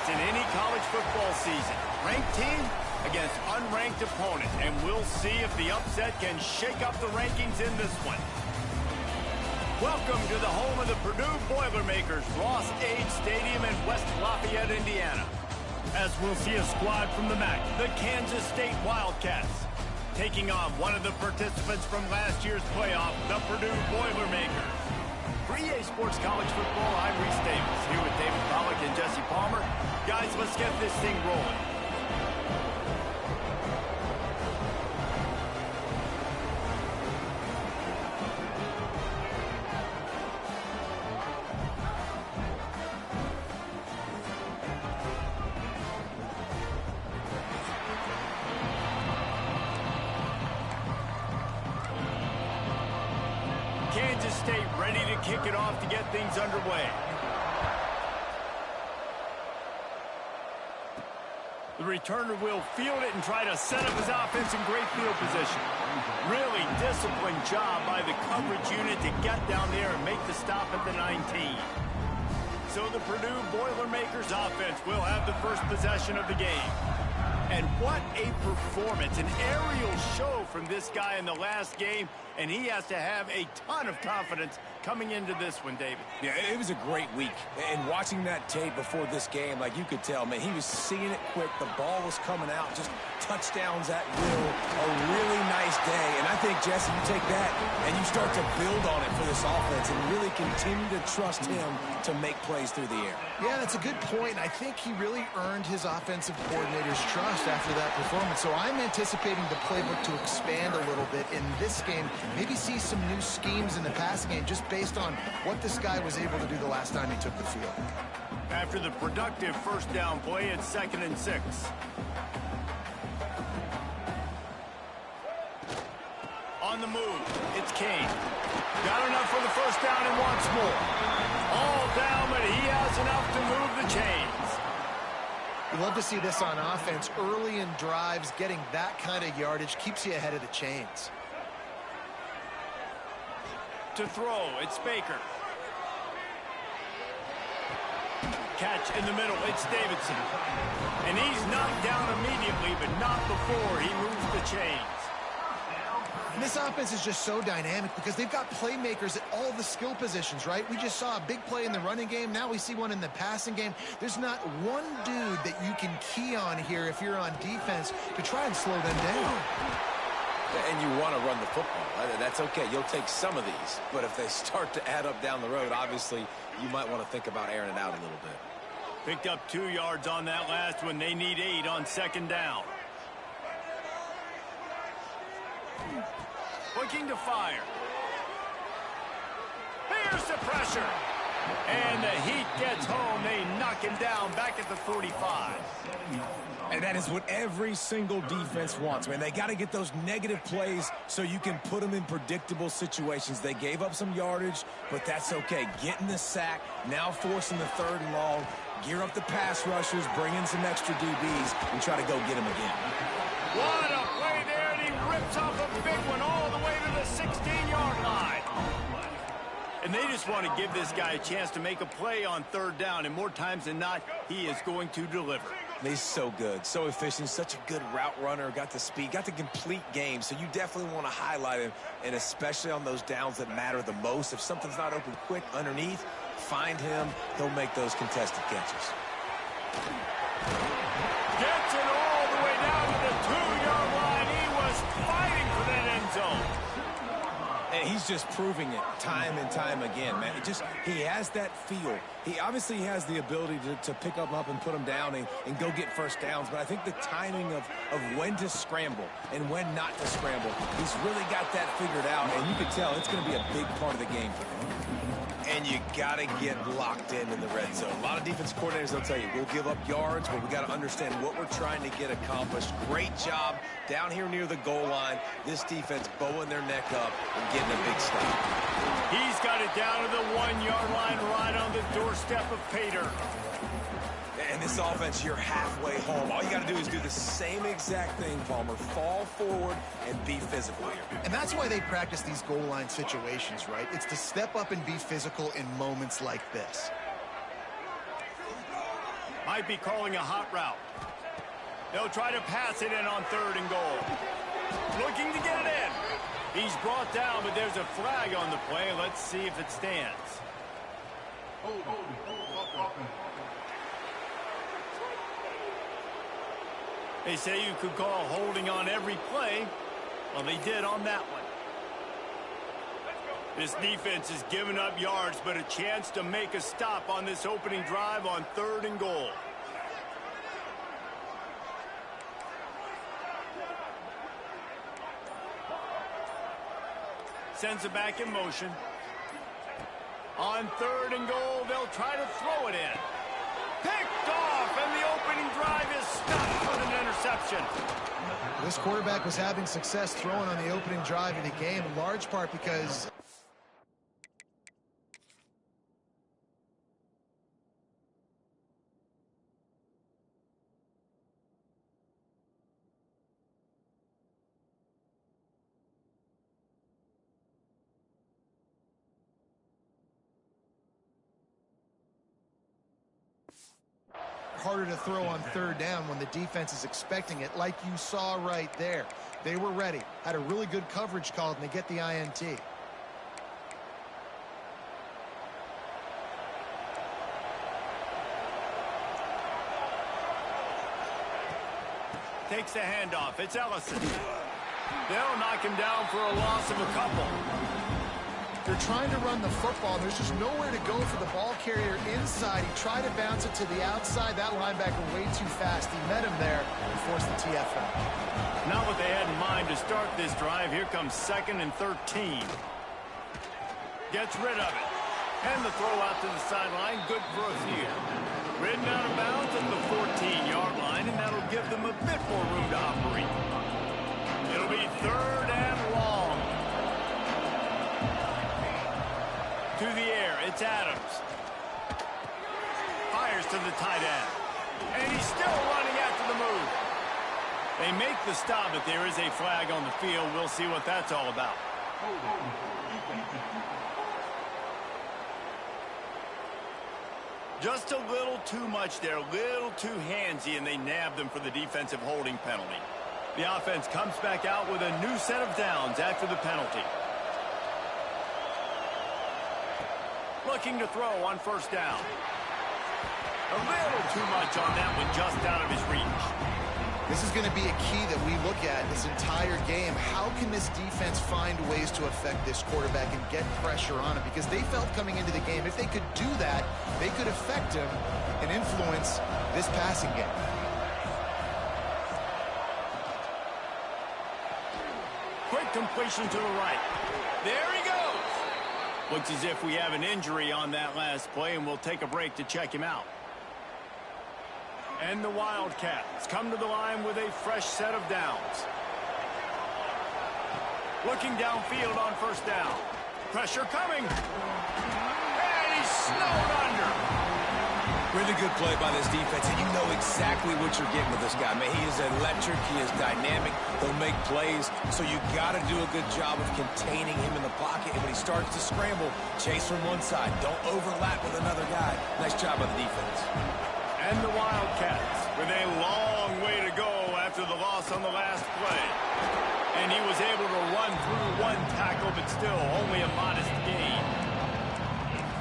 it's in any college football season. Ranked team against unranked opponent, and we'll see if the upset can shake up the rankings in this one. Welcome to the home of the Purdue Boilermakers, Ross Age Stadium in West Lafayette, Indiana. As we'll see a squad from the MAC, the Kansas State Wildcats, taking on one of the participants from last year's playoff, the Purdue Boilermakers. For EA Sports College Football, I'm Reese Davis, here with David Pollack and Jesse Palmer. Guys, let's get this thing rolling. Kansas State ready to kick it off to get things underway. The returner will field it and try to set up his offense in great field position. Really disciplined job by the coverage unit to get down there and make the stop at the 19. So the Purdue Boilermakers offense will have the first possession of the game. And what a performance, an aerial show from this guy in the last game, and he has to have a ton of confidence coming into this one, David. Yeah, it was a great week. And watching that tape before this game, like you could tell, man, he was seeing it quick. The ball was coming out, just touchdowns at will. A really nice day. And I think, Jesse, you take that and you start to build on it for this offense and really continue to trust him to make plays through the air. Yeah, that's a good point. I think he really earned his offensive coordinator's trust after that performance. So I'm anticipating the playbook to expand a little bit in this game. Maybe see some new schemes in the passing game just based on what this guy was able to do the last time he took the field. After the productive first down play, it's 2nd and 6. On the move, it's Kane. Got enough for the first down and wants more. All down, but he has enough to move the chains. You love to see this on offense. Early in drives, getting that kind of yardage keeps you ahead of the chains. To throw, it's Baker. Catch in the middle, it's Davidson. And he's knocked down immediately, but not before he moves the chains. And this offense is just so dynamic because they've got playmakers at all the skill positions, right? We just saw a big play in the running game. Now we see one in the passing game. There's not one dude that you can key on here if you're on defense to try and slow them down. And you want to run the football. That's okay. You'll take some of these. But if they start to add up down the road, obviously, you might want to think about airing it out a little bit. Picked up 2 yards on that last one. They need 8 on 2nd down. Looking to fire. Here's the pressure. And the heat gets home. They knock him down back at the 45. And that is what every single defense wants, man. They got to get those negative plays so you can put them in predictable situations. They gave up some yardage, but that's okay. Getting the sack, now forcing the 3rd and long, gear up the pass rushers, bring in some extra DBs, and try to go get them again. What a play there, and he rips off a big one all the way to the 16-yard line. And they just want to give this guy a chance to make a play on 3rd down, and more times than not, he is going to deliver. He's so good, so efficient, such a good route runner, got the speed, got the complete game, so you definitely want to highlight him, and especially on those downs that matter the most. If something's not open quick underneath, find him. He'll make those contested catches. Gets it all the way down to the 2-yard line. He was fighting for that end zone. And he's just proving it time and time again, man. He has that feel. He obviously has the ability to pick them up and put them down and go get first downs, but I think the timing of when to scramble and when not to scramble, he's really got that figured out, and you can tell it's going to be a big part of the game for him. And you got to get locked in the red zone. A lot of defense coordinators, they'll tell you, we'll give up yards, but we got to understand what we're trying to get accomplished. Great job down here near the goal line. This defense bowing their neck up and getting a big stop. He's got it down to the 1-yard line right on the doorstep of Pater. And this offense, you're halfway home. All you got to do is do the same exact thing, Palmer. Fall forward and be physical here. And that's why they practice these goal line situations, right? It's to step up and be physical in moments like this. Might be calling a hot route. They'll try to pass it in on 3rd and goal. Looking to get it in. He's brought down, but there's a flag on the play. Let's see if it stands. They say you could call holding on every play. Well, they did on that one. This defense is giving up yards, but a chance to make a stop on this opening drive on 3rd and goal. Sends it back in motion. On 3rd and goal, they'll try to throw it in. Picked off, and the opening drive is stopped with an interception. This quarterback was having success throwing on the opening drive of the game, in large part because harder to throw on 3rd down when the defense is expecting it, like you saw right there. They were ready, had a really good coverage called, and they get the INT. Takes the handoff. It's Ellison. They'll knock him down for a loss of a couple. They're trying to run the football. There's just nowhere to go for the ball carrier inside. He tried to bounce it to the outside. That linebacker way too fast. He met him there and forced the TFL. Not what they had in mind to start this drive. Here comes 2nd and 13. Gets rid of it. And the throw out to the sideline. Good for a few. Ridden out of bounds at the 14-yard line, and that'll give them a bit more room to operate. It'll be 3rd and long. To the air, it's Adams. Fires to the tight end. And he's still running after the move. They make the stop, but there is a flag on the field. We'll see what that's all about. Just a little too much there, a little too handsy, and they nabbed them for the defensive holding penalty. The offense comes back out with a new set of downs after the penalty. Looking to throw on 1st down. A little too much on that one, just out of his reach. This is going to be a key that we look at this entire game. How can this defense find ways to affect this quarterback and get pressure on him? Because they felt coming into the game, if they could do that, they could affect him and influence this passing game. Quick completion to the right. There he goes. Looks as if we have an injury on that last play, and we'll take a break to check him out. And the Wildcats come to the line with a fresh set of downs. Looking downfield on 1st down. Pressure coming. And he's snowed under. Really good play by this defense, and you know exactly what you're getting with this guy, man. He is electric. He is dynamic. He'll make plays, so you got to do a good job of containing him in the pocket. And when he starts to scramble, chase from one side. Don't overlap with another guy. Nice job by the defense. And the Wildcats with a long way to go after the loss on the last play. And he was able to run through one tackle, but still only a modest gain.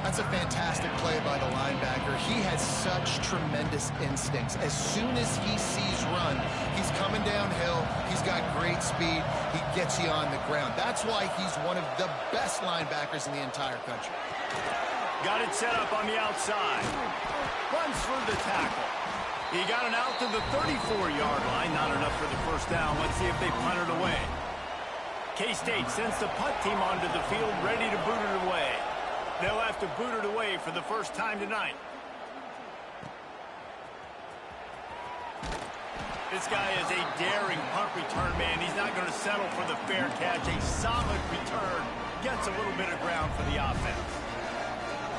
That's a fantastic play by the linebacker. He has such tremendous instincts. As soon as he sees run, he's coming downhill. He's got great speed. He gets you on the ground. That's why he's one of the best linebackers in the entire country. Got it set up on the outside. Runs through the tackle. He got it out to the 34-yard line. Not enough for the 1st down. Let's see if they punt it away. K-State sends the punt team onto the field, ready to boot it away. They'll have to boot it away for the first time tonight. This guy is a daring punt return man. He's not going to settle for the fair catch. A solid return. Gets a little bit of ground for the offense.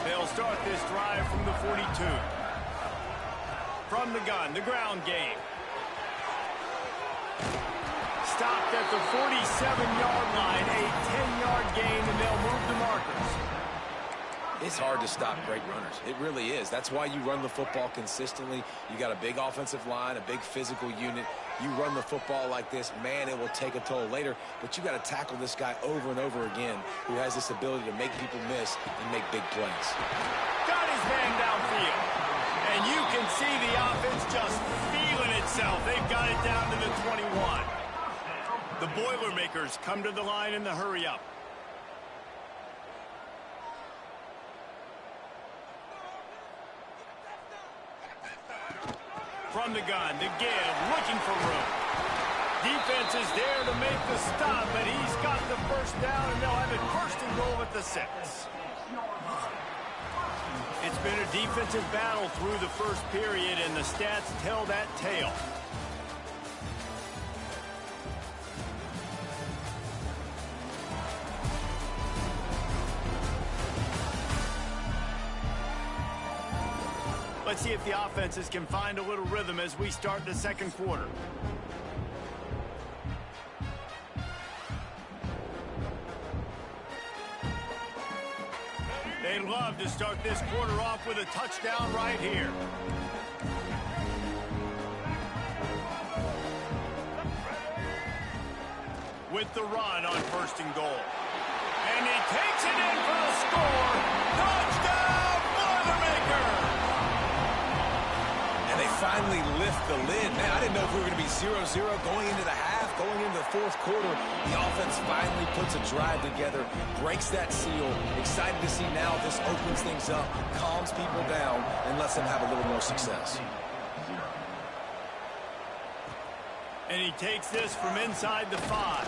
They'll start this drive from the 42. From the gun, the ground game. Stopped at the 47-yard line. A 10-yard gain, and they'll move the markers. It's hard to stop great runners. It really is. That's why you run the football consistently. You got a big offensive line, a big physical unit. You run the football like this, man, it will take a toll later. But you got to tackle this guy over and over again who has this ability to make people miss and make big plays. Got his man downfield. And you can see the offense just feeling itself. They've got it down to the 21. The Boilermakers come to the line in the hurry-up. From the gun to give, looking for room. Defense is there to make the stop, but he's got the first down, and they'll have it first and goal at the 6. It's been a defensive battle through the first period, and the stats tell that tale. Let's see if the offenses can find a little rhythm as we start the second quarter. They'd love to start this quarter off with a touchdown right here. With the run on first and goal. And he takes it in for the score. Touchdown, Boilermakers! And they finally lift the lid. Man, I didn't know if we were going to be 0-0 going into the half, going into the fourth quarter. The offense finally puts a drive together, breaks that seal. Excited to see now this opens things up, calms people down, and lets them have a little more success. And he takes this from inside the 5.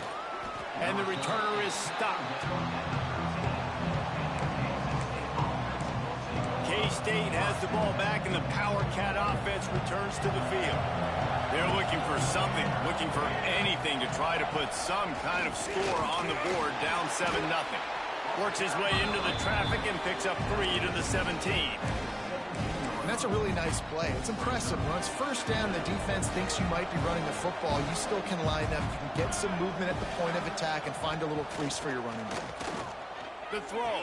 And the returner is stopped. K-State has the ball back, and the Power Cat offense returns to the field. They're looking for something, looking for anything to try to put some kind of score on the board, down 7-0. Works his way into the traffic and picks up 3 to the 17. And that's a really nice play. It's impressive. When it's first down, the defense thinks you might be running the football. You still can line up. You can get some movement at the point of attack and find a little crease for your running back. The throw.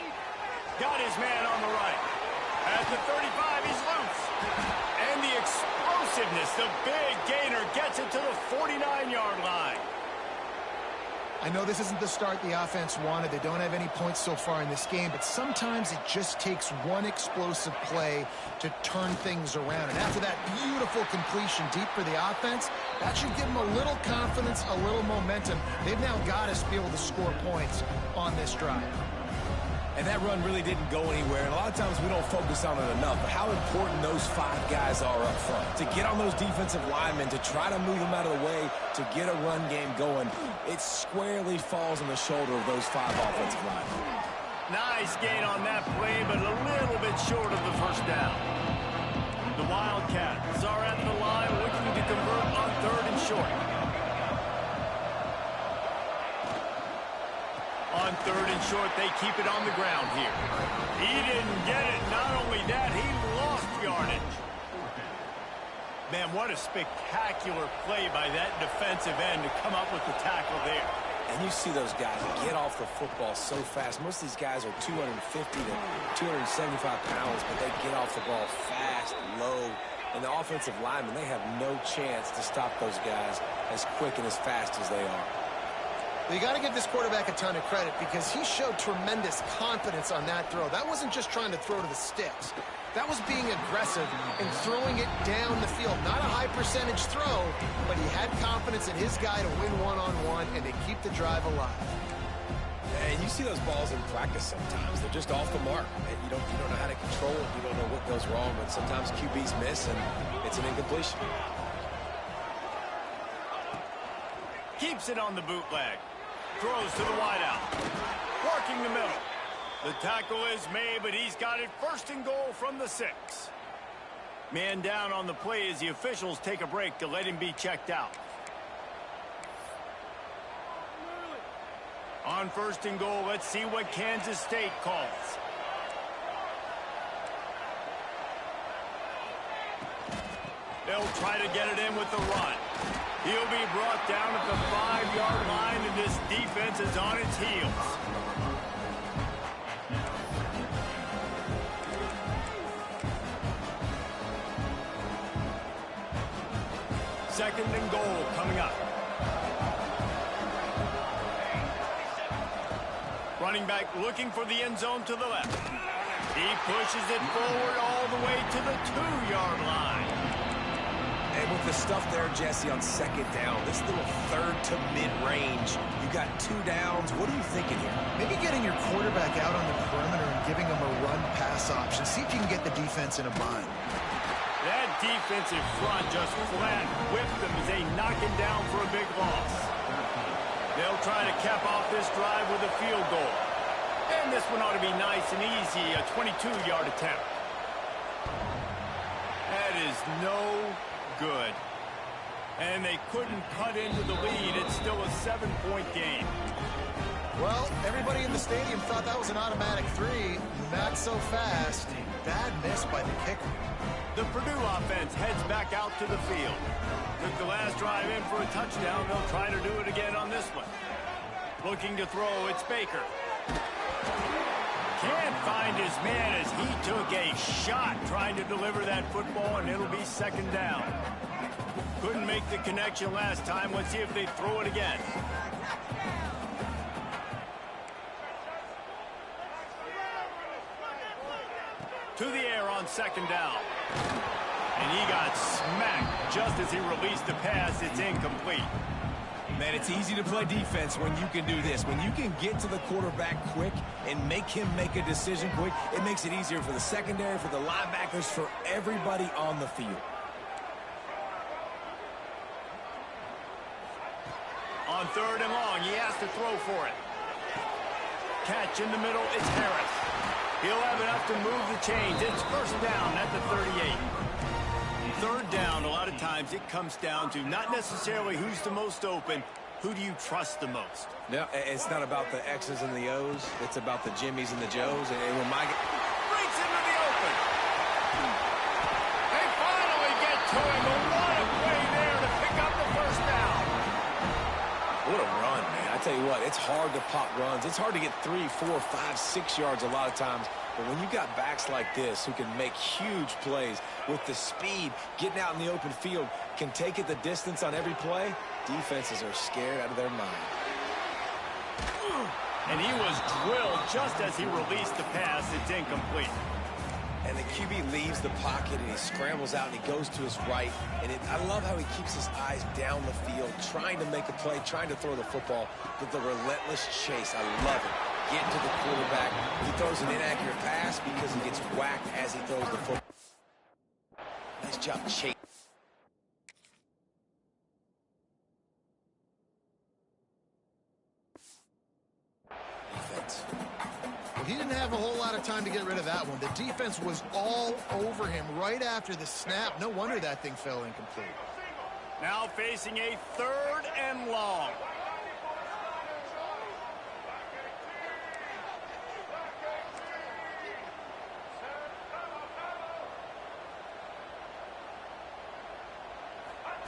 Got his man on the right. At the 35, he's loose. And the explosiveness, the big gainer, gets it to the 49-yard line. I know this isn't the start the offense wanted. They don't have any points so far in this game, but sometimes it just takes one explosive play to turn things around. And after that beautiful completion deep for the offense, that should give them a little confidence, a little momentum. They've now got us to be able to score points on this drive. And that run really didn't go anywhere. And a lot of times we don't focus on it enough. But how important those 5 guys are up front. To get on those defensive linemen, to try to move them out of the way, to get a run game going, it squarely falls on the shoulder of those 5 offensive linemen. Nice gain on that play, but a little bit short of the first down. The Wildcats are at the line looking to convert on 3rd and short. On 3rd and short, they keep it on the ground here. He didn't get it. Not only that, he lost yardage. Man, what a spectacular play by that defensive end to come up with the tackle there. And you see those guys get off the football so fast. Most of these guys are 250 to 275 pounds, but they get off the ball fast, low. And the offensive linemen, they have no chance to stop those guys as quick and as fast as they are. You got to give this quarterback a ton of credit because he showed tremendous confidence on that throw. That wasn't just trying to throw to the sticks. That was being aggressive and throwing it down the field. Not a high percentage throw, but he had confidence in his guy to win one-on-one and to keep the drive alive. And you see those balls in practice sometimes. They're just off the mark. You don't know how to control it. You don't know what goes wrong, but sometimes QBs miss and it's an incompletion. Keeps it on the bootleg. Throws to the wideout. Working the middle. The tackle is made, but he's got it 1st and goal from the 6. Man down on the play as the officials take a break to let him be checked out. On 1st and goal, let's see what Kansas State calls. They'll try to get it in with the run. He'll be brought down at the 5-yard line, and this defense is on its heels. Second and goal coming up. Running back looking for the end zone to the left. He pushes it forward all the way to the 2-yard line. And with the stuff there, Jesse, on second down, this little third to mid-range, you got 2 downs. What are you thinking here? Maybe getting your quarterback out on the perimeter and giving him a run-pass option. See if you can get the defense in a bind. That defensive front just flat whipped them as they knock him down for a big loss. They'll try to cap off this drive with a field goal. And this one ought to be nice and easy, a 22-yard attempt. That is no good. And they couldn't cut into the lead. It's still a 7-point game. Well, everybody in the stadium thought that was an automatic 3. Not so fast. Bad miss by the kicker. The Purdue offense heads back out to the field. Took the last drive in for a touchdown. They'll try to do it again on this one. Looking to throw, it's Baker. Can't find his man as he took a shot trying to deliver that football, and it'll be second down. Couldn't make the connection last time. Let's see if they throw it again. To the air on second down. And he got smacked just as he released the pass. It's incomplete. Man, it's easy to play defense when you can do this. When you can get to the quarterback quick and make him make a decision quick, it makes it easier for the secondary, for the linebackers, for everybody on the field. On third and long, he has to throw for it. Catch in the middle, it's Harris. He'll have enough to move the chains. It's first down at the 38. Third down, a lot of times it comes down to not necessarily who's the most open, who do you trust the most? Yeah, it's not about the X's and the O's. It's about the Jimmies and the Joes. And when my breaks into the open. They finally get to him. A lot of play there to pick up the first down. What a run, man. I tell you what, it's hard to pop runs. It's hard to get 3, 4, 5, 6 yards a lot of times. But when you got backs like this who can make huge plays with the speed, getting out in the open field, can take it the distance on every play, defenses are scared out of their mind. And he was drilled just as he released the pass. It's incomplete. And the QB leaves the pocket and he scrambles out and he goes to his right. And I love how he keeps his eyes down the field, trying to make a play, trying to throw the football, but the relentless chase. I love it. Getting to the quarterback. He throws an inaccurate pass because he gets whacked as he throws the football. Nice job chasing. Defense. Well, he didn't have a whole lot of time to get rid of that one. The defense was all over him right after the snap. No wonder that thing fell incomplete. Now facing a third and long.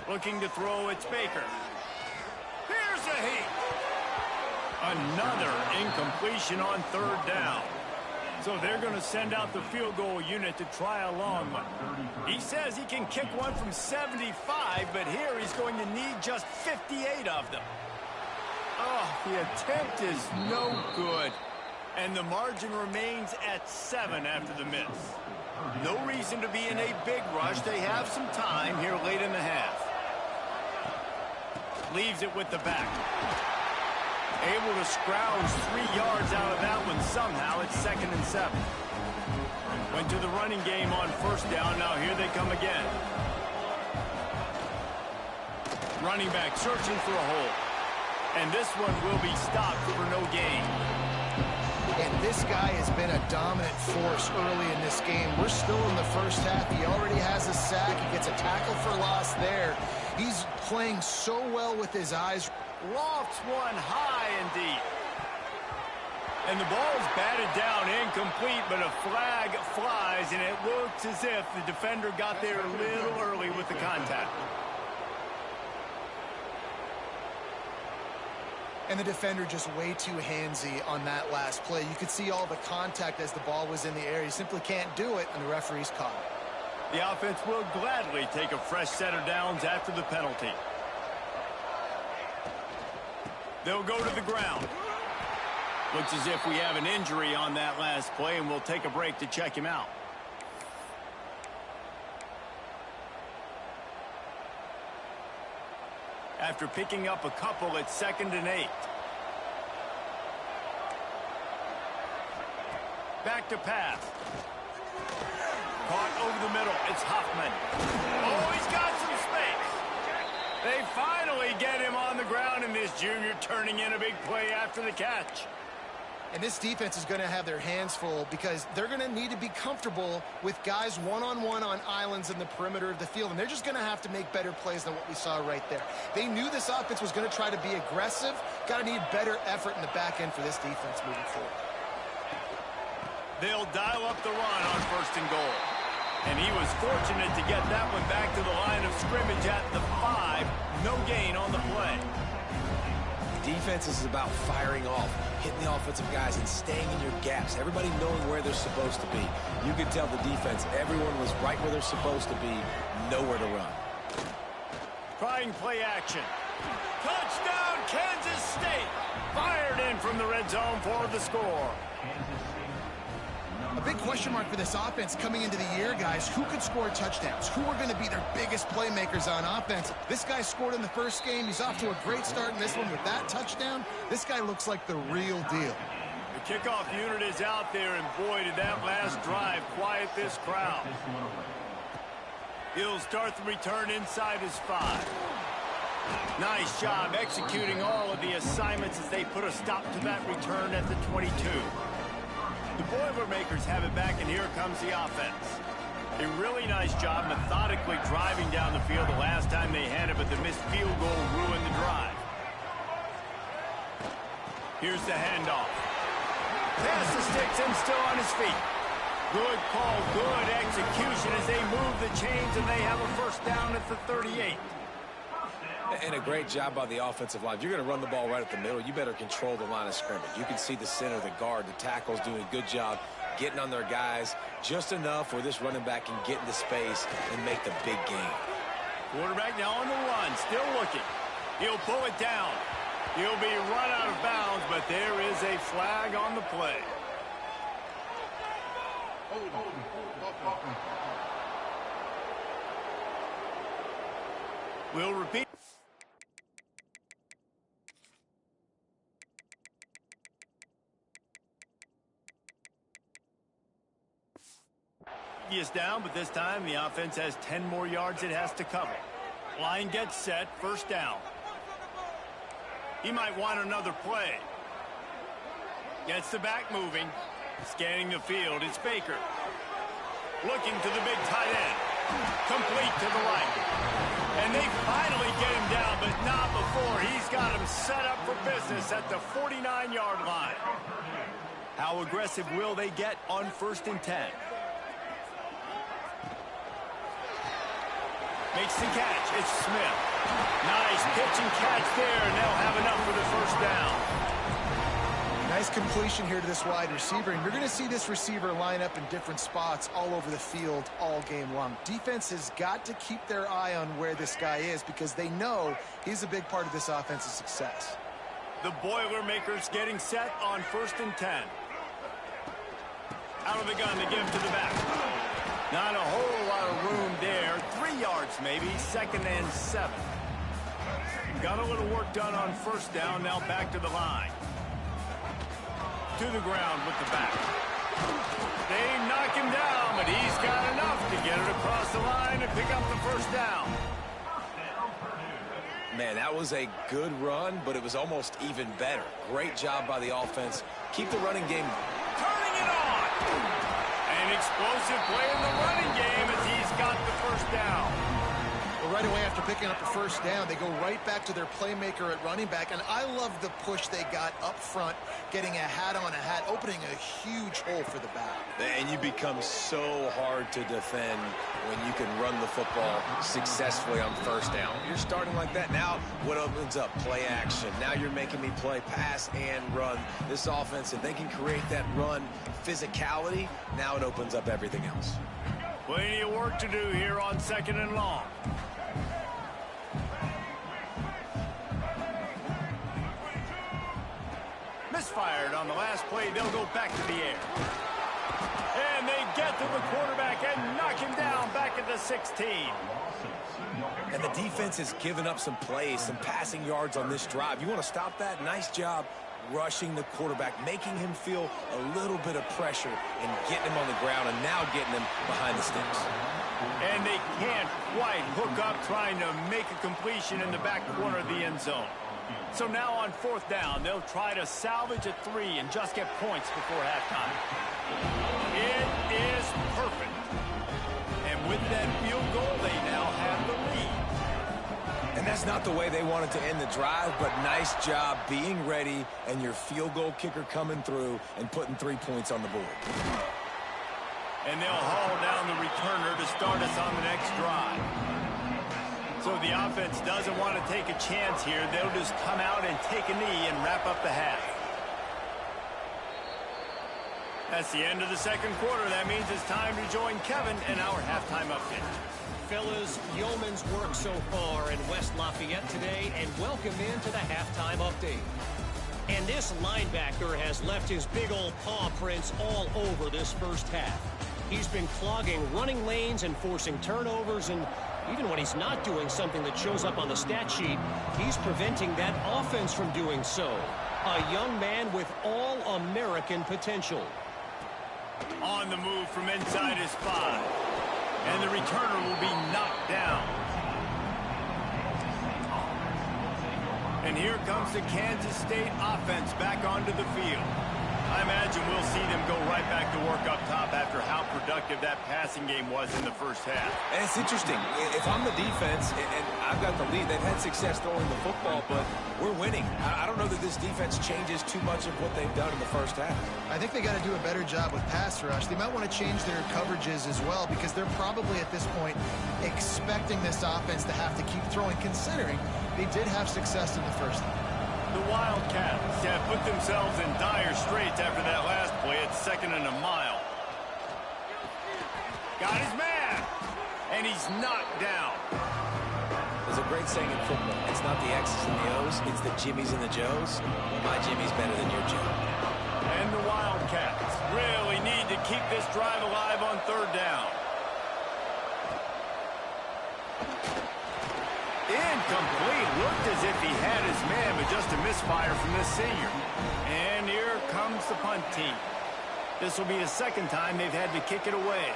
Looking to throw, it's Baker. Here's a heat. Another incompletion on third down. So they're going to send out the field goal unit to try a long one. He says he can kick one from 75, but here he's going to need just 58 of them. Oh, the attempt is no good. And the margin remains at 7 after the miss. No reason to be in a big rush. They have some time here late in the half. Leaves it with the back. Able to scrounge 3 yards out of that one somehow. It's 2nd and 7. Went to the running game on first down. Now here they come again. Running back searching for a hole. And this one will be stopped for no gain. And this guy has been a dominant force early in this game. We're still in the first half. He already has a sack. He gets a tackle for loss there. He's playing so well with his eyes. Lofts one high and deep. And the ball is batted down incomplete, but a flag flies, and it looks as if the defender got there a little early with the contact. And the defender just way too handsy on that last play. You could see all the contact as the ball was in the air. He simply can't do it, and the referee's caught it. The offense will gladly take a fresh set of downs after the penalty. They'll go to the ground. Looks as if we have an injury on that last play, and we'll take a break to check him out. After picking up a couple, it's 2nd and 8. Back to pass. Caught over the middle. It's Hoffman. Oh, he's got some space. They finally get him on the ground, and this junior turning in a big play after the catch. And this defense is going to have their hands full because they're going to need to be comfortable with guys one-on-one on islands in the perimeter of the field. And they're just going to have to make better plays than what we saw right there. They knew this offense was going to try to be aggressive. Got to need better effort in the back end for this defense moving forward. They'll dial up the run on 1st and goal. And he was fortunate to get that one back to the line of scrimmage at the 5. No gain on the play. Defense is about firing off, hitting the offensive guys, and staying in your gaps. Everybody knowing where they're supposed to be. You could tell the defense, everyone was right where they're supposed to be, nowhere to run. Trying play action. Touchdown, Kansas State. Fired in from the red zone for the score. A big question mark for this offense coming into the year, guys. Who could score touchdowns? Who are going to be their biggest playmakers on offense? This guy scored in the first game. He's off to a great start in this one with that touchdown. This guy looks like the real deal. The kickoff unit is out there, and boy, did that last drive quiet this crowd. He'll start the return inside his 5. Nice job executing all of the assignments as they put a stop to that return at the 22. The Boilermakers have it back, and here comes the offense. A really nice job methodically driving down the field the last time they had it, but the missed field goal ruined the drive. Here's the handoff. Pass the sticks and still on his feet. Good call, good execution as they move the chains, and they have a 1st down at the 38. And a great job by the offensive line. If you're going to run the ball right at the middle, you better control the line of scrimmage. You can see the center, the guard, the tackles doing a good job getting on their guys just enough where this running back can get into space and make the big game. Quarterback now on the run, still looking. He'll pull it down. He'll be run out of bounds, but there is a flag on the play. We'll repeat. Is down, but this time the offense has 10 more yards it has to cover. Line gets set, 1st down. He might want another play. Gets the back moving. Scanning the field, it's Baker. Looking to the big tight end. Complete to the right. And they finally get him down, but not before he's got him set up for business at the 49-yard line. How aggressive will they get on 1st and 10? Makes the catch. It's Smith. Nice pitch and catch there, and they'll have enough for the 1st down. Nice completion here to this wide receiver, and you're going to see this receiver line up in different spots all over the field all game long. Defense has got to keep their eye on where this guy is because they know he's a big part of this offense's success. The Boilermakers getting set on 1st and 10. Out of the gun to give to the back. Not a whole lot of room there. 3 yards maybe. 2nd and 7. Got a little work done on 1st down. Now back to the line. To the ground with the back. They knock him down, but he's got enough to get it across the line and pick up the 1st down. Man, that was a good run, but it was almost even better. Great job by the offense. Keep the running game. Turning it on. An explosive play in the running game as he's got the 1st down. Well, right away after picking up the 1st down, they go right back to their playmaker at running back. And I love the push they got up front, getting a hat on a hat, opening a huge hole for the back. And you become so hard to defend when you can run the football successfully on 1st down. You're starting like that. Now what opens up? Play action. Now you're making me play pass and run. This offense, if they can create that run physicality, now it opens up everything else. Plenty of work to do here on 2nd and long. Misfired on the last play. They'll go back to the air. And they get to the quarterback and knock him down back at the 16. And the defense has given up some plays, some passing yards on this drive. You want to stop that? Nice job rushing the quarterback, making him feel a little bit of pressure and getting him on the ground and now getting him behind the sticks. And they can't quite hook up trying to make a completion in the back corner of the end zone. So now on 4th down, they'll try to salvage a 3 and just get points before halftime. It is perfect. And with that field goal, they now have the lead. And that's not the way they wanted to end the drive, but nice job being ready and your field goal kicker coming through and putting 3 points on the board. And they'll haul down the returner to start us on the next drive. So the offense doesn't want to take a chance here. They'll just come out and take a knee and wrap up the half. That's the end of the 2nd quarter. That means it's time to join Kevin in our halftime update. Fellas, yeoman's work so far in West Lafayette today, and welcome into the halftime update. And this linebacker has left his big old paw prints all over this first half. He's been clogging running lanes and forcing turnovers, and even when he's not doing something that shows up on the stat sheet, he's preventing that offense from doing so. A young man with all-American potential. On the move from inside his 5. And the returner will be knocked down. And here comes the Kansas State offense back onto the field. I imagine we'll see them go right back to work up top after how productive that passing game was in the first half. And it's interesting. If I'm the defense and I've got the lead, they've had success throwing the football, but we're winning. I don't know that this defense changes too much of what they've done in the first half. I think they got to do a better job with pass rush. They might want to change their coverages as well because they're probably at this point expecting this offense to have to keep throwing, considering they did have success in the first half. The Wildcats have put themselves in dire straits after that last play at 2nd and a mile. Got his man, and he's knocked down. There's a great saying in football. It's not the X's and the O's, it's the Jimmys and the Joes. My Jimmy's better than your Joe. And the Wildcats really need to keep this drive alive on 3rd down. Incomplete. Looked as if he had his man, but just a misfire from this senior. And here comes the punt team. This will be the 2nd time they've had to kick it away.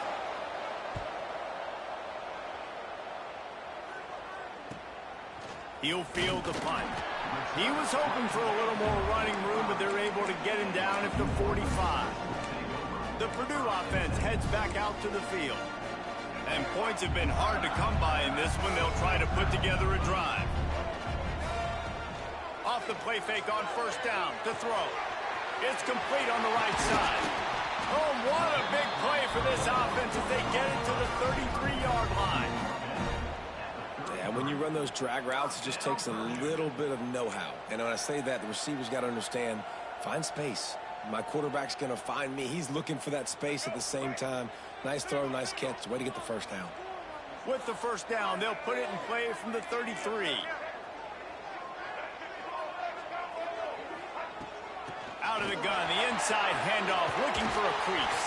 He'll field the punt. He was hoping for a little more running room, but they're able to get him down at the 45. The Purdue offense heads back out to the field. And points have been hard to come by in this one. They'll try to put together a drive. Off the play fake on 1st down to throw. It's complete on the right side. Oh, what a big play for this offense as they get it to the 33-yard line. Yeah, when you run those drag routes, it just takes a little bit of know-how. And when I say that, the receivers got to understand, find space. My quarterback's going to find me. He's looking for that space at the same time. Nice throw, nice catch. Way to get the 1st down. With the 1st down, they'll put it in play from the 33. Out of the gun, the inside handoff, looking for a crease.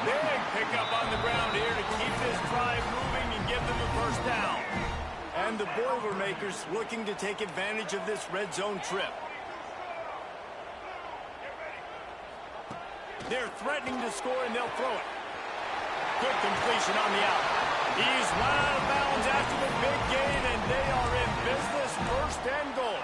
Big pickup on the ground here to keep this drive moving and give them a 1st down. And the Boilermakers looking to take advantage of this red zone trip. They're threatening to score, and they'll throw it. Good completion on the out. He's run out of bounds after the big gain, and they are in business, 1st and goal.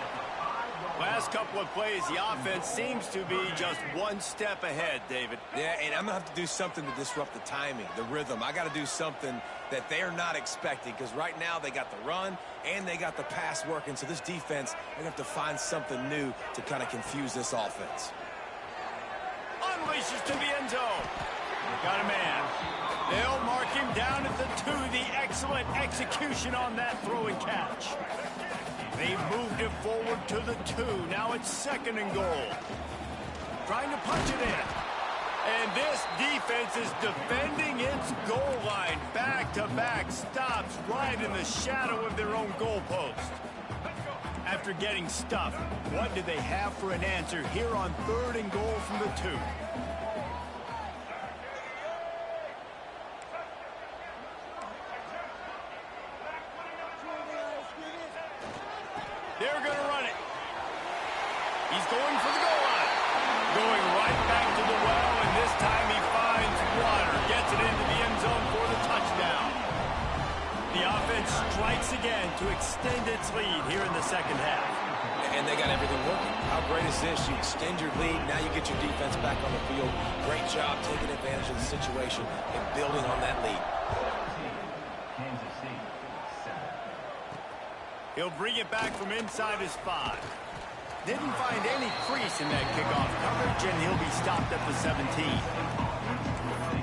Last couple of plays, the offense seems to be just one step ahead, David. Yeah, and I'm going to have to do something to disrupt the timing, the rhythm. I got to do something that they're not expecting, because right now they got the run and they got the pass working, so this defense, they're going to have to find something new to kind of confuse this offense. Unleashes to the end zone. Got a man. They'll mark him down at the 2. The excellent execution on that throw and catch. They've moved it forward to the 2. Now it's 2nd and goal. Trying to punch it in. And this defense is defending its goal line. Back-to-back stops right in the shadow of their own goalpost. After getting stuffed, what do they have for an answer here on 3rd and goal from the 2? They're going to run it. He's going for the goal line. Going right back to the well, and this time he finds water. Gets it into the end zone for the touchdown. The offense strikes again to extend its lead here in the second half. And they got everything working. How great is this? You extend your lead, now you get your defense back on the field. Great job taking advantage of the situation and building on that lead. He'll bring it back from inside his 5. Didn't find any crease in that kickoff coverage, and he'll be stopped at the 17.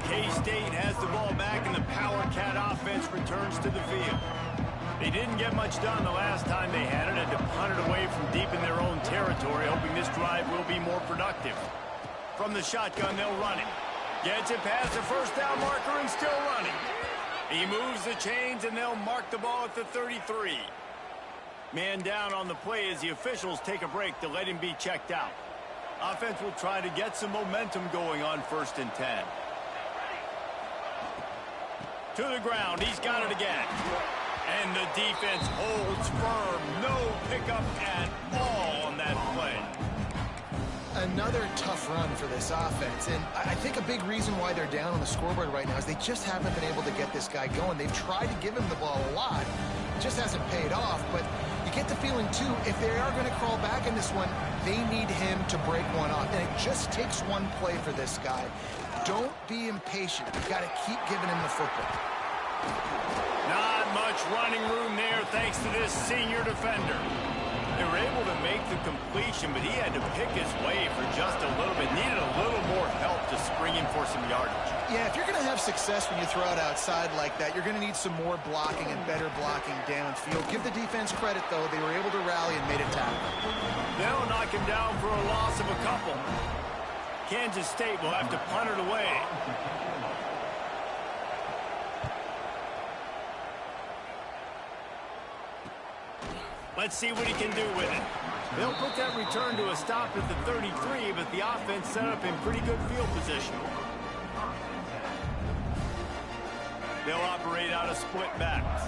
K-State has the ball back, and the Power Cat offense returns to the field. They didn't get much done the last time they had it, and to punt it away from deep in their own territory, hoping this drive will be more productive. From the shotgun, they'll run it. Gets it past the first down marker and still running. He moves the chains, and they'll mark the ball at the 33. Man down on the play as the officials take a break to let him be checked out. Offense will try to get some momentum going on 1st and 10. To the ground, he's got it again. And the defense holds firm. No pickup at all on that play. Another tough run for this offense, and I think a big reason why they're down on the scoreboard right now is they just haven't been able to get this guy going. They've tried to give him the ball a lot. It just hasn't paid off, but you get the feeling, too, if they are going to crawl back in this one, they need him to break one off, and it just takes one play for this guy. Don't be impatient. You got to keep giving him the football. Not much running room there thanks to this senior defender. They were able to make the completion, but he had to pick his way for just a little bit. Needed a little more help to spring in for some yardage. Yeah, if you're going to have success when you throw it outside like that, you're going to need some more blocking and better blocking downfield. Give the defense credit, though. They were able to rally and made a tackle. They'll knock him down for a loss of a couple. Kansas State will have to punt it away. Let's see what he can do with it. They'll put that return to a stop at the 33, but the offense set up in pretty good field position. They'll operate out of split backs.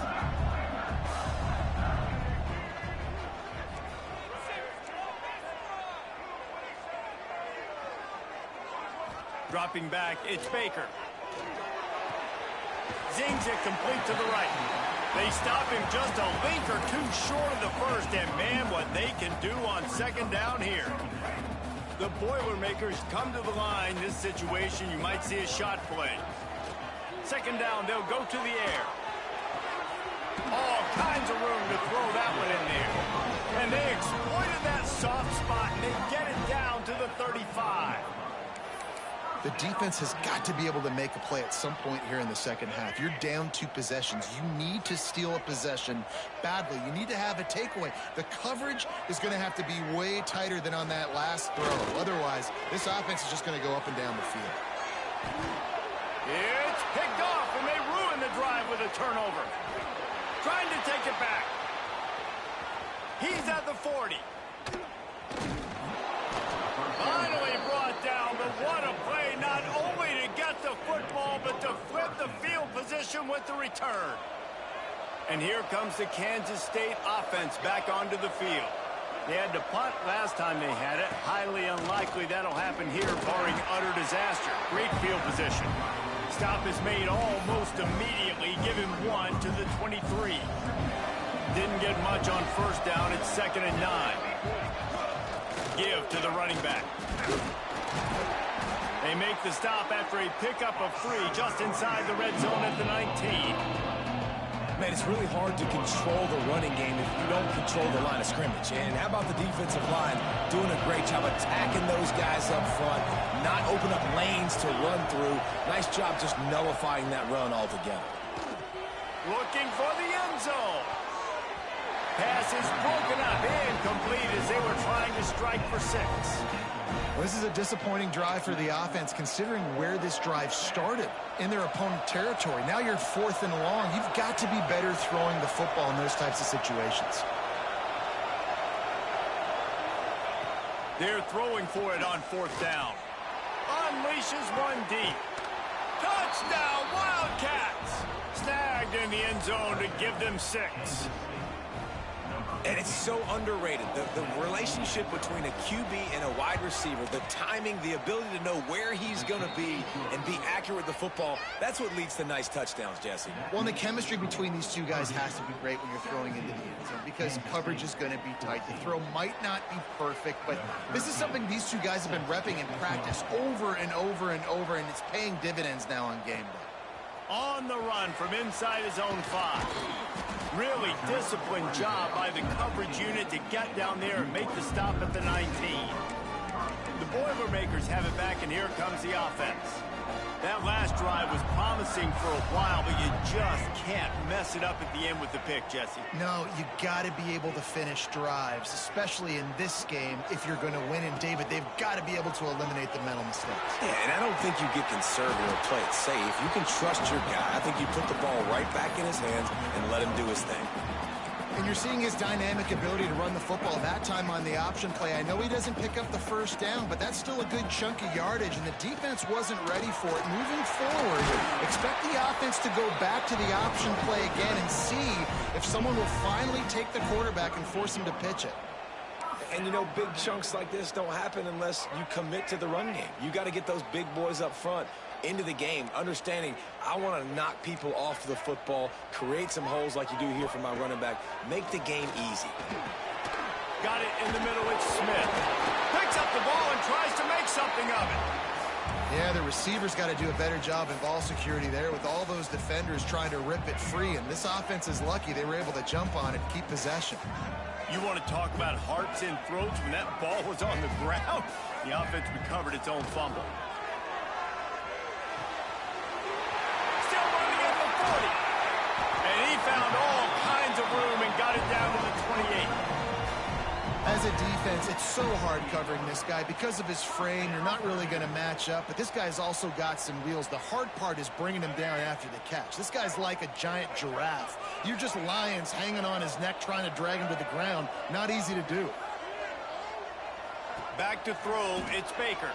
Dropping back, it's Baker. Zings it complete to the right. They stop him just a link or two short of the first, and man, what they can do on 2nd down here. The Boilermakers come to the line. This situation, you might see a shot play. 2nd down, they'll go to the air. All kinds of room to throw that one in there. And they exploited that soft spot, and they get it down to the 35. The defense has got to be able to make a play at some point here in the second half. You're down 2 possessions. You need to steal a possession badly. You need to have a takeaway. The coverage is going to have to be way tighter than on that last throw. Otherwise, this offense is just going to go up and down the field. It's picked off, and they ruin the drive with a turnover. Trying to take it back. He's at the 40. Finally brought down, but what a play, not only to get the football, but to flip the field position with the return. And here comes the Kansas State offense back onto the field. They had to punt last time they had it. Highly unlikely that'll happen here, barring utter disaster. Great field position. Stop is made almost immediately. Give him 1 to the 23. Didn't get much on 1st down. It's 2nd and 9. Give to the running back. They make the stop after a pickup of 3 just inside the red zone at the 19. Man, it's really hard to control the running game if you don't control the line of scrimmage. And how about the defensive line doing a great job attacking those guys up front, not open up lanes to run through. Nice job just nullifying that run altogether. Looking for the end zone. Pass is broken up, incomplete as they were trying to strike for 6. Well, this is a disappointing drive for the offense, considering where this drive started, in their opponent territory. Now you're 4th and long. You've got to be better throwing the football in those types of situations. They're throwing for it on 4th down. Unleashes one deep. Touchdown, Wildcats! Snagged in the end zone to give them 6. And it's so underrated. The relationship between a QB and a wide receiver, the timing, the ability to know where he's going to be and be accurate with the football, that's what leads to nice touchdowns, Jesse. Well, and the chemistry between these two guys has to be great when you're throwing into the end zone because coverage is going to be tight. The throw might not be perfect, but this is something these two guys have been repping in practice over and over and over, and it's paying dividends now on game day. On the run from inside his own 5. Really disciplined job by the coverage unit to get down there and make the stop at the 19. The Boilermakers have it back, and here comes the offense. That last drive was promising for a while, but you just can't mess it up at the end with the pick, Jesse. No, you got to be able to finish drives, especially in this game if you're going to win. And, David, they've got to be able to eliminate the mental mistakes. Yeah, and I don't think you get conservative or play it safe. You can trust your guy. I think you put the ball right back in his hands and let him do his thing. And you're seeing his dynamic ability to run the football, that time on the option play. I know he doesn't pick up the 1st down, but that's still a good chunk of yardage, and the defense wasn't ready for it. Moving forward, expect the offense to go back to the option play again and see if someone will finally take the quarterback and force him to pitch it. And, you know, big chunks like this don't happen unless you commit to the run game. You got to get those big boys up front into the game, understanding I want to knock people off the football, create some holes like you do here for my running back, make the game easy. Got it in the middle, it's Smith. Picks up the ball and tries to make something of it. Yeah, the receiver's got to do a better job in ball security there with all those defenders trying to rip it free, and this offense is lucky they were able to jump on it and keep possession. You want to talk about hearts and throats when that ball was on the ground? The offense recovered its own fumble. And he found all kinds of room and got it down to the 28. As a defense, it's so hard covering this guy because of his frame. You're not really going to match up, but this guy's also got some wheels. The hard part is bringing him down after the catch. This guy's like a giant giraffe. You're just lions hanging on his neck trying to drag him to the ground. Not easy to do. Back to throw, it's Baker.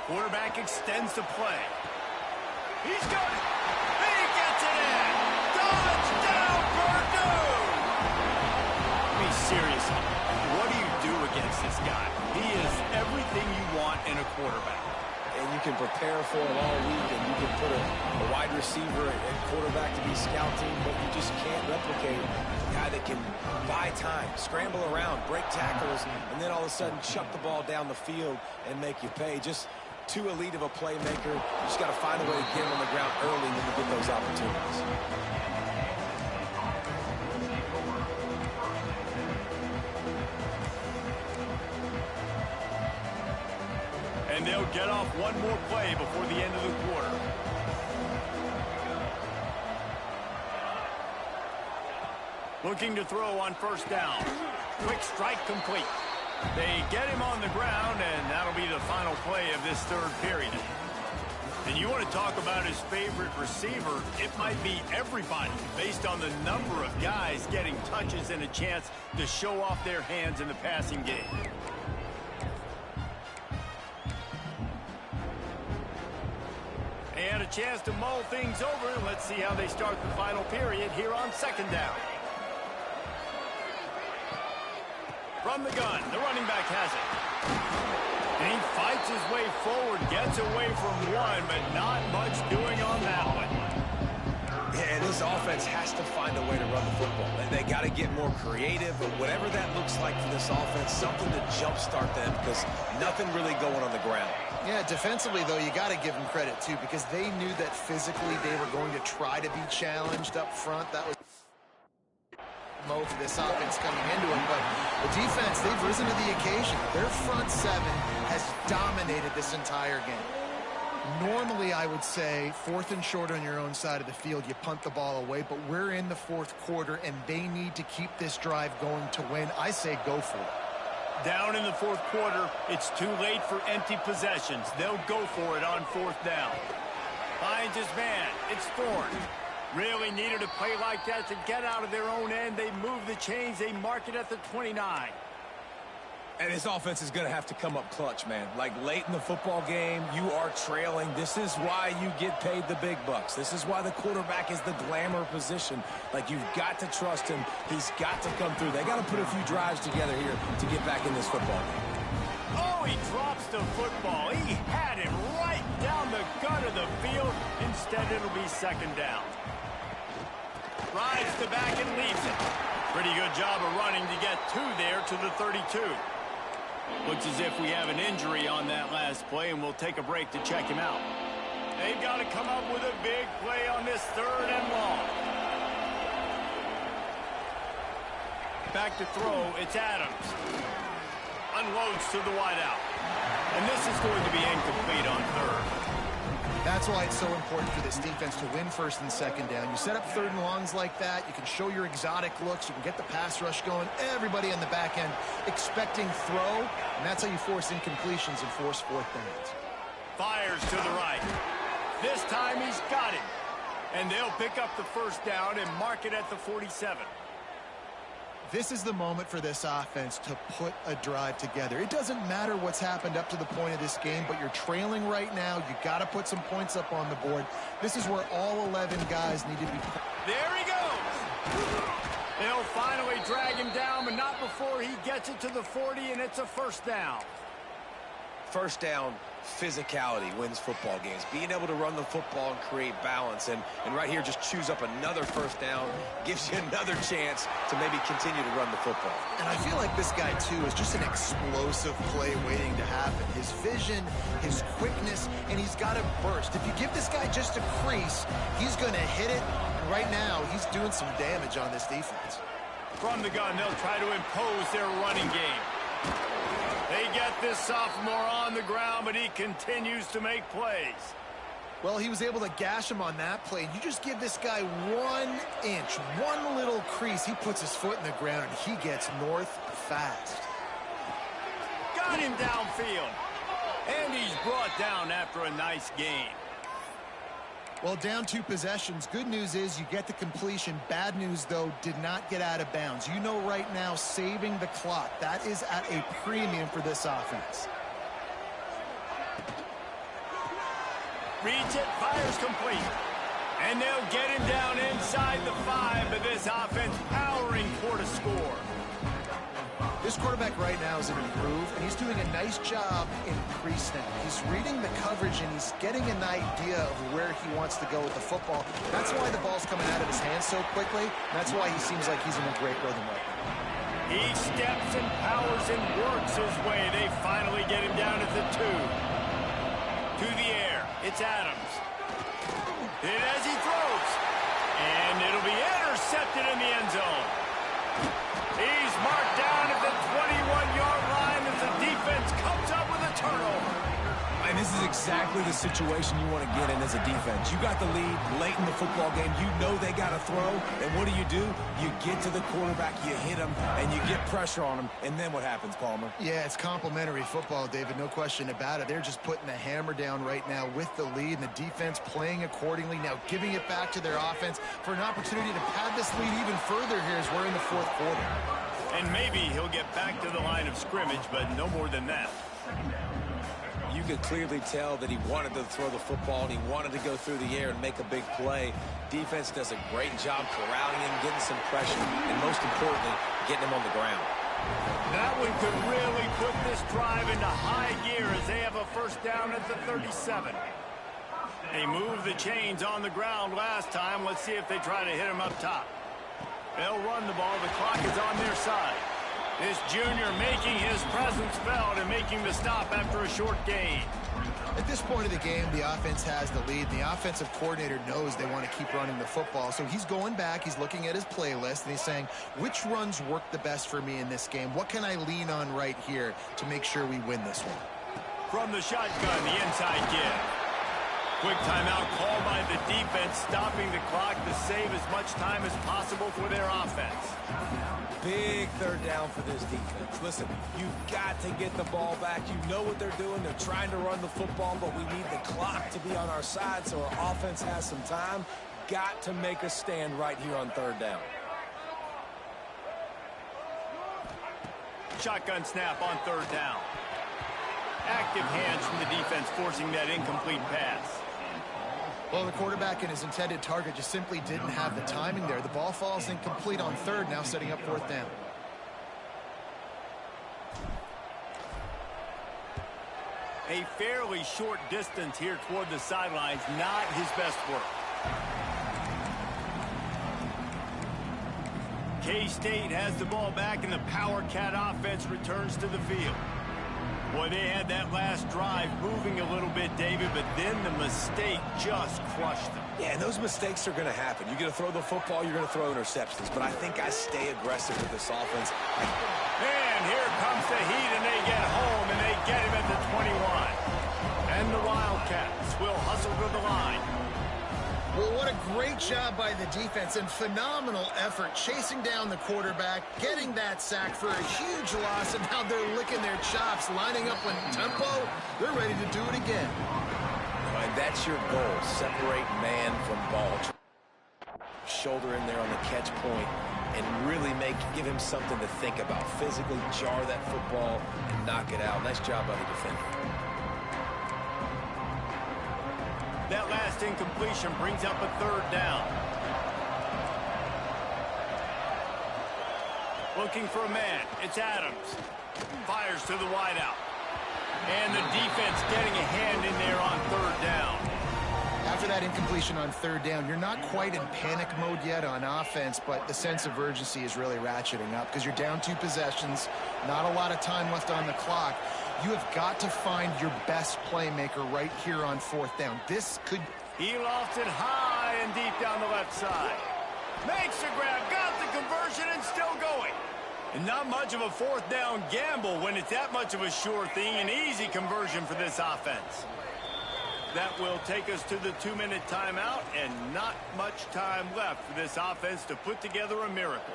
Quarterback extends the play. He's got it. He gets it in. Touchdown, Purdue! Be serious. What do you do against this guy? He is everything you want in a quarterback. And you can prepare for it all week, and you can put a wide receiver and quarterback to be scouting, but you just can't replicate a guy that can buy time, scramble around, break tackles, and then all of a sudden chuck the ball down the field and make you pay. Just too elite of a playmaker. You just got to find a way to get him on the ground early when you get those opportunities. And they'll get off one more play before the end of the quarter. Looking to throw on 1st down. Quick strike complete. They get him on the ground, and that'll be the final play of this 3rd period. And you want to talk about his favorite receiver, it might be everybody based on the number of guys getting touches and a chance to show off their hands in the passing game. And a chance to mull things over. Let's see how they start the final period here on 2nd down. From the gun, the running back has it. And he fights his way forward, gets away from one, but not much doing on that one. Yeah, this offense has to find a way to run the football. They got to get more creative, but whatever that looks like for this offense, something to jumpstart them because nothing really going on the ground. Yeah, defensively, though, you got to give them credit, too, because they knew that physically they were going to try to be challenged up front. That was for this offense coming into it, but the defense, they've risen to the occasion. Their front 7 has dominated this entire game. Normally, I would say 4th and short on your own side of the field, you punt the ball away, but we're in the 4th quarter, and they need to keep this drive going to win. I say go for it. Down in the 4th quarter, it's too late for empty possessions. They'll go for it on 4th down. Finds his man. It's Thorne. Really needed a play like that to get out of their own end. They move the chains. They mark it at the 29. And his offense is going to have to come up clutch, man. Like late in the football game, you are trailing. This is why you get paid the big bucks. This is why the quarterback is the glamour position. Like, you've got to trust him. He's got to come through. They got to put a few drives together here to get back in this football game. Oh, he drops the football. He had it right down the gut of the field. Instead, it'll be 2nd down. Rides the back and leaves it. Pretty good job of running to get 2 there to the 32. Looks as if we have an injury on that last play, and we'll take a break to check him out. They've got to come up with a big play on this 3rd and long. Back to throw, it's Adams. Unloads to the wideout. And this is going to be incomplete on 3rd. That's why it's so important for this defense to win 1st and 2nd down. You set up 3rd and longs like that. You can show your exotic looks. You can get the pass rush going. Everybody on the back end expecting throw. And that's how you force incompletions and force 4th downs. Fires to the right. This time he's got it. And they'll pick up the 1st down and mark it at the 47. This is the moment for this offense to put a drive together. It doesn't matter what's happened up to the point of this game, but you're trailing right now. You got to put some points up on the board. This is where all 11 guys need to be. There he goes. They'll finally drag him down, but not before he gets it to the 40, and it's a 1st down. 1st down, physicality wins football games. Being able to run the football and create balance. And right here, just choose up another 1st down. Gives you another chance to maybe continue to run the football. And I feel like this guy, too, is just an explosive play waiting to happen. His vision, his quickness, and he's got to burst. If you give this guy just a crease, he's going to hit it. And right now, he's doing some damage on this defense. From the gun, they'll try to impose their running game. They get this sophomore on the ground, but he continues to make plays. Well, he was able to gash him on that play. You just give this guy 1 inch, one little crease. He puts his foot in the ground, and he gets north fast. Got him downfield. And he's brought down after a nice gain. Well, down 2 possessions. Good news is you get the completion. Bad news, though, did not get out of bounds. You know right now, saving the clock. That is at a premium for this offense. Reads it, fires complete. And they'll get him down inside the 5, but this offense powering for the score. This quarterback right now is in a groove, and he's doing a nice job in pre-snap. He's reading the coverage, and he's getting an idea of where he wants to go with the football. That's why the ball's coming out of his hands so quickly. That's why he seems like he's in a great rhythm right now. He steps and powers and works his way. They finally get him down at the 2. To the air, it's Adams. And as he throws, and it'll be intercepted in the end zone. He's marked down at the 21-yard line as the defense comes up with a turnover. And this is exactly the situation you want to get in as a defense. You got the lead late in the football game. You know they got to throw. And what do? You get to the quarterback, you hit him, and you get pressure on him. And then what happens, Palmer? Yeah, it's complimentary football, David. No question about it. They're just putting the hammer down right now with the lead, and the defense playing accordingly. Now giving it back to their offense for an opportunity to pad this lead even further here as we're in the 4th quarter. And maybe he'll get back to the line of scrimmage, but no more than that. You could clearly tell that he wanted to throw the football and he wanted to go through the air and make a big play. Defense does a great job corralling him, getting some pressure, and most importantly, getting him on the ground. That one could really put this drive into high gear as they have a 1st down at the 37. They moved the chains on the ground last time. Let's see if they try to hit him up top. They'll run the ball. The clock is on their side. This junior making his presence felt and making the stop after a short gain. At this point of the game, the offense has the lead. The offensive coordinator knows they want to keep running the football. So he's going back, he's looking at his playlist, and he's saying, which runs work the best for me in this game? What can I lean on right here to make sure we win this one? From the shotgun, the inside give. Quick timeout called by the defense, stopping the clock to save as much time as possible for their offense. Big third down for this defense. Listen, you've got to get the ball back. You know what they're doing. They're trying to run the football, but we need the clock to be on our side so our offense has some time. Got to make a stand right here on third down. Shotgun snap on third down. Active hands from the defense forcing that incomplete pass. Well, the quarterback and his intended target just simply didn't have the timing there. The ball falls incomplete on third, now setting up fourth down. A fairly short distance here toward the sidelines, not his best work. K-State has the ball back, and the Power Cat offense returns to the field. Boy, they had that last drive moving a little bit, David, but then the mistake just crushed them. Yeah, and those mistakes are going to happen. You're going to throw the football, you're going to throw interceptions, but I think I stay aggressive with this offense. And here comes the heat, and they get home, and they get him at the 21. And the Wildcats will hustle to the line. Well, what a great job by the defense and phenomenal effort chasing down the quarterback, getting that sack for a huge loss, and now they're licking their chops, lining up in tempo. They're ready to do it again. And that's your goal, separate man from ball. Shoulder in there on the catch point and really give him something to think about. Physically jar that football and knock it out. Nice job by the defender. That last incompletion brings up a third down. Looking for a man. It's Adams. Fires to the wideout. And the defense getting a hand in there on third down. After that incompletion on third down, you're not quite in panic mode yet on offense, but the sense of urgency is really ratcheting up because you're down 2 possessions, not a lot of time left on the clock. You have got to find your best playmaker right here on fourth down. This could... He lofts it high and deep down the left side. Makes the grab, got the conversion, and still going. And not much of a fourth down gamble when it's that much of a sure thing. An easy conversion for this offense. That will take us to the 2-minute timeout, and not much time left for this offense to put together a miracle.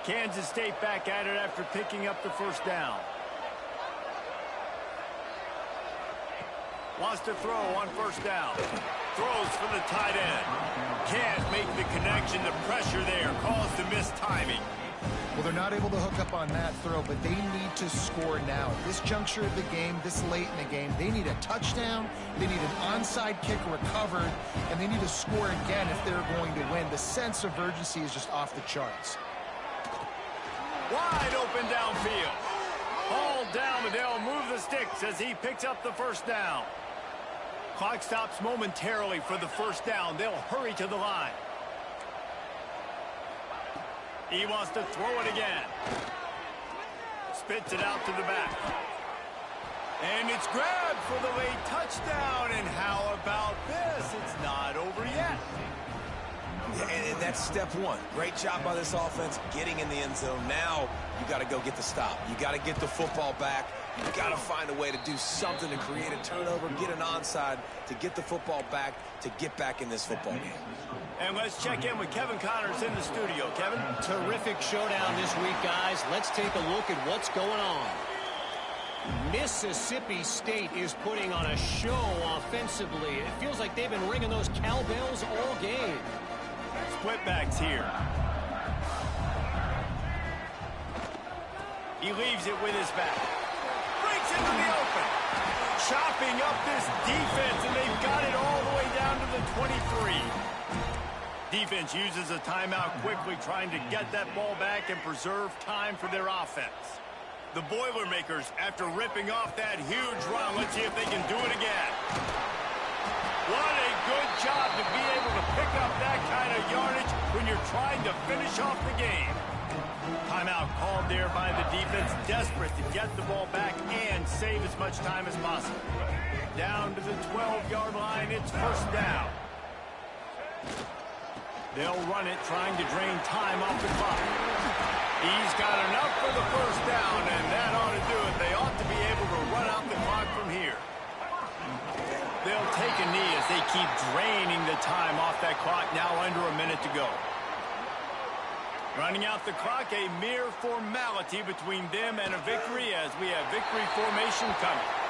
Kansas State back at it after picking up the first down. Wants to throw on first down. Throws for the tight end. Can't make the connection. The pressure there caused the missed timing. Well, they're not able to hook up on that throw, but they need to score now. At this juncture of the game, this late in the game, they need a touchdown, they need an onside kick recovered, and they need to score again if they're going to win. The sense of urgency is just off the charts. Wide open downfield. Ball down, but they'll move the sticks as he picks up the first down. Clock stops momentarily for the first down. They'll hurry to the line. He wants to throw it again. Spits it out to the back. And it's grabbed for the late touchdown. And how about this? It's not over yet. And that's step one. Great job by this offense getting in the end zone. Now you got to go get the stop. You got to get the football back. You got to find a way to do something to create a turnover, get an onside, to get the football back, to get back in this football game. And let's check in with Kevin Connors in the studio. Kevin? Terrific showdown this week, guys. Let's take a look at what's going on. Mississippi State is putting on a show offensively. It feels like they've been ringing those cowbells all game. Splitbacks here. He leaves it with his back. Breaks into the open. Chopping up this defense, and they've got it all the way down to the 23. Defense uses a timeout quickly, trying to get that ball back and preserve time for their offense. The Boilermakers, after ripping off that huge run, let's see if they can do it again. What a good job to be able to pick up that kind of yardage when you're trying to finish off the game. Timeout called there by the defense, desperate to get the ball back and save as much time as possible. Down to the 12-yard line, it's first down. They'll run it, trying to drain time off the clock. He's got enough for the first down, and that ought to do it. They ought to be able to run out the clock from here. They'll take a knee as as they keep draining the time off that clock, now under a minute to go. Running out the clock, a mere formality between them and a victory as we have victory formation coming.